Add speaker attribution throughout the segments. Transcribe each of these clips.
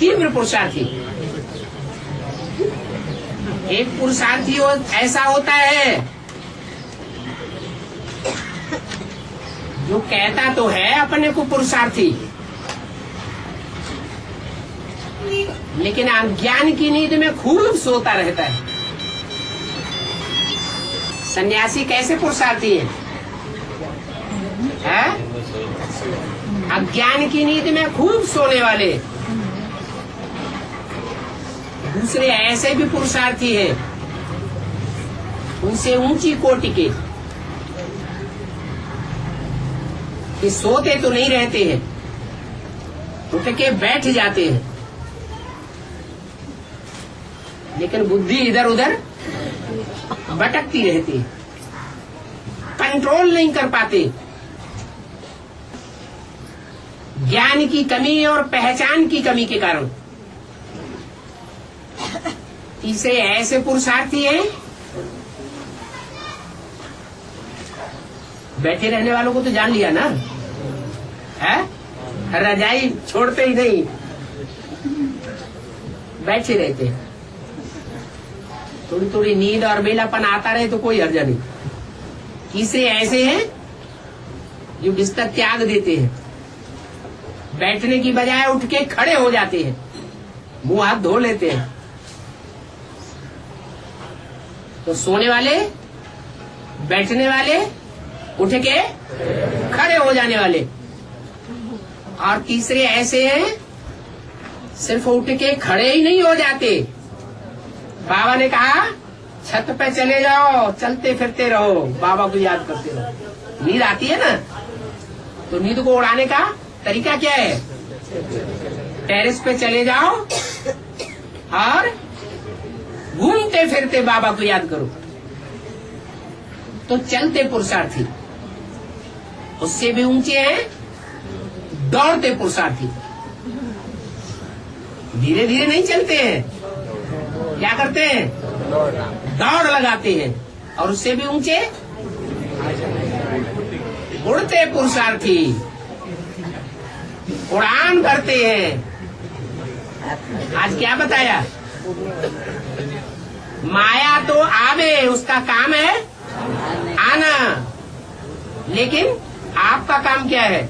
Speaker 1: तीव्र पुरुषार्थी। एक पुरुषार्थी ऐसा होता है जो कहता तो है अपने को पुरुषार्थी, लेकिन अज्ञान की नींद में खूब सोता रहता है। सन्यासी कैसे पुरुषार्थी है? अज्ञान की नींद में खूब सोने वाले। दूसरे ऐसे भी पुरुषार्थी है, उनसे ऊंची कोटि के, कि सोते तो नहीं रहते हैं, उठ के बैठ जाते हैं, लेकिन बुद्धि इधर उधर भटकती रहती है, कंट्रोल नहीं कर पाते। ज्ञान की कमी और पहचान की कमी के कारण। तीसरे ऐसे पुरुषार्थी हैं, बैठे रहने वालों को तो जान लिया ना, है? रजाई छोड़ते ही नहीं, बैठे रहते। थोड़ी थोड़ी नींद और बेलापन आता रहे तो कोई हर्जा नहीं। तीसरे ऐसे हैं जो बिस्तर त्याग देते हैं, बैठने की बजाय उठ के खड़े हो जाते हैं, मुंह हाथ धो लेते हैं। तो सोने वाले, बैठने वाले, उठ के खड़े हो जाने वाले। और तीसरे ऐसे हैं सिर्फ उठ के खड़े ही नहीं हो जाते। बाबा ने कहा छत पे चले जाओ, चलते फिरते रहो, बाबा को याद करते रहो। नींद आती है ना, तो नींद को उड़ाने का तरीका क्या है? टेरेस पे चले जाओ और घूमते फिरते बाबा को याद करो। तो चलते पुरुषार्थी उससे भी ऊंचे हैं, दौड़ते पुरुषार्थी। धीरे धीरे नहीं चलते हैं, क्या करते हैं? दौड़ लगाते हैं। और उससे भी ऊंचे उड़ते पुरुषार्थी, उड़ान भरते हैं। आज क्या बताया? माया तो आवे, उसका काम है आना, लेकिन आपका काम क्या है?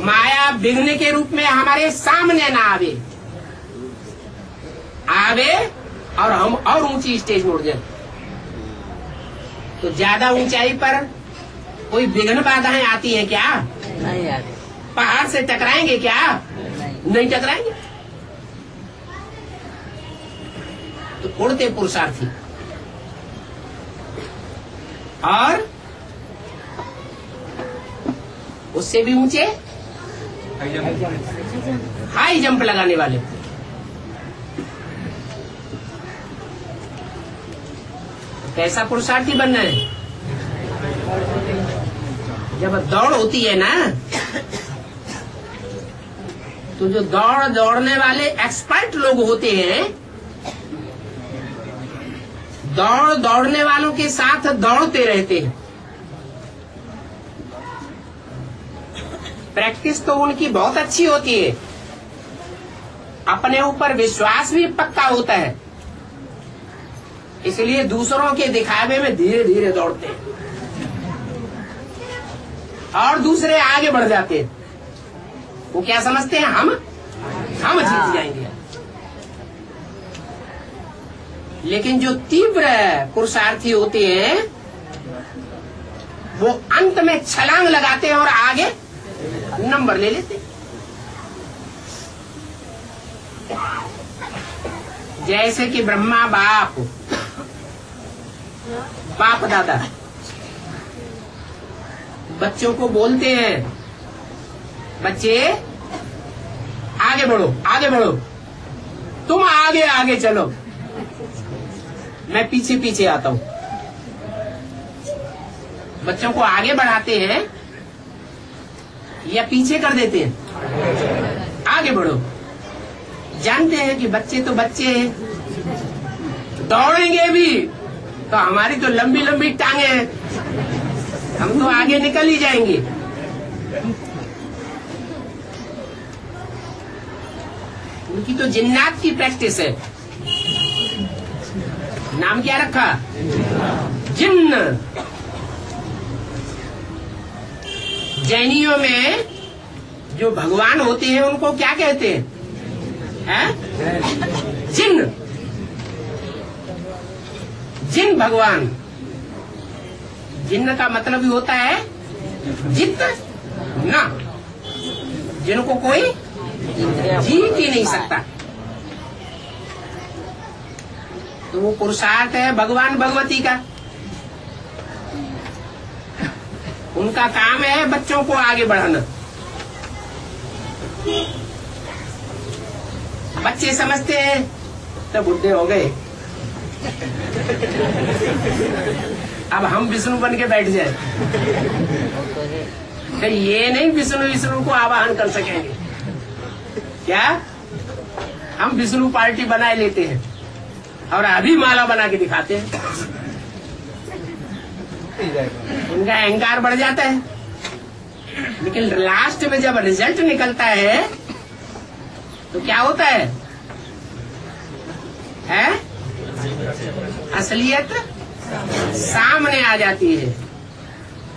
Speaker 1: माया विघ्न के रूप में हमारे सामने ना आवे, आवे और हम और ऊंची स्टेज में उड़ जाए। तो ज्यादा ऊंचाई पर कोई विघ्न बाधाएं आती हैं क्या? नहीं आती। पहाड़ से टकराएंगे क्या? नहीं टकराएंगे। तो उड़ते पुरुषार्थी। और उससे भी ऊंचे हाई जंप लगाने वाले। कैसा पुरुषार्थी बनना है? जब दौड़ होती है ना, तो जो दौड़ने वाले एक्सपर्ट लोग होते हैं, दौड़ने वालों के साथ दौड़ते रहते हैं। प्रैक्टिस तो उनकी बहुत अच्छी होती है, अपने ऊपर विश्वास भी पक्का होता है, इसलिए दूसरों के दिखावे में धीरे धीरे दौड़ते हैं और दूसरे आगे बढ़ जाते हैं। वो क्या समझते हैं? हम जीत जाएंगे। लेकिन जो तीव्र पुरुषार्थी होते हैं, वो अंत में छलांग लगाते हैं और आगे नंबर ले लेते। जैसे कि ब्रह्मा बाप दादा बच्चों को बोलते हैं, बच्चे आगे बढ़ो, आगे बढ़ो, तुम आगे आगे चलो, मैं पीछे पीछे आता हूं। बच्चों को आगे बढ़ाते हैं या पीछे कर देते हैं? आगे बढ़ो। जानते हैं कि बच्चे तो बच्चे हैं, दौड़ेंगे भी तो हमारी तो लंबी लंबी टांगे हैं, हम तो आगे निकल ही जाएंगे। उनकी तो जिन्नात की प्रैक्टिस है। नाम क्या रखा? जिन्न। जैनियों में जो भगवान होते हैं उनको क्या कहते हैं? जिन्न। जिन भगवान। जिन्न का मतलब ही होता है जित ना, जिनको कोई जीत ही नहीं सकता। तो वो पुरुषार्थ है भगवान भगवती का। उनका काम है बच्चों को आगे बढ़ाना। बच्चे समझते हैं तो बुढ़े हो गए, अब हम विष्णु बन के बैठ जाए। तो ये नहीं विष्णु को आवाहन कर सकेंगे क्या? हम विष्णु पार्टी बनाए लेते हैं और अभी माला बना के दिखाते हैं। उनका अहंकार बढ़ जाता है, लेकिन लास्ट में जब रिजल्ट निकलता है तो क्या होता है? असलियत सामने आ जाती है।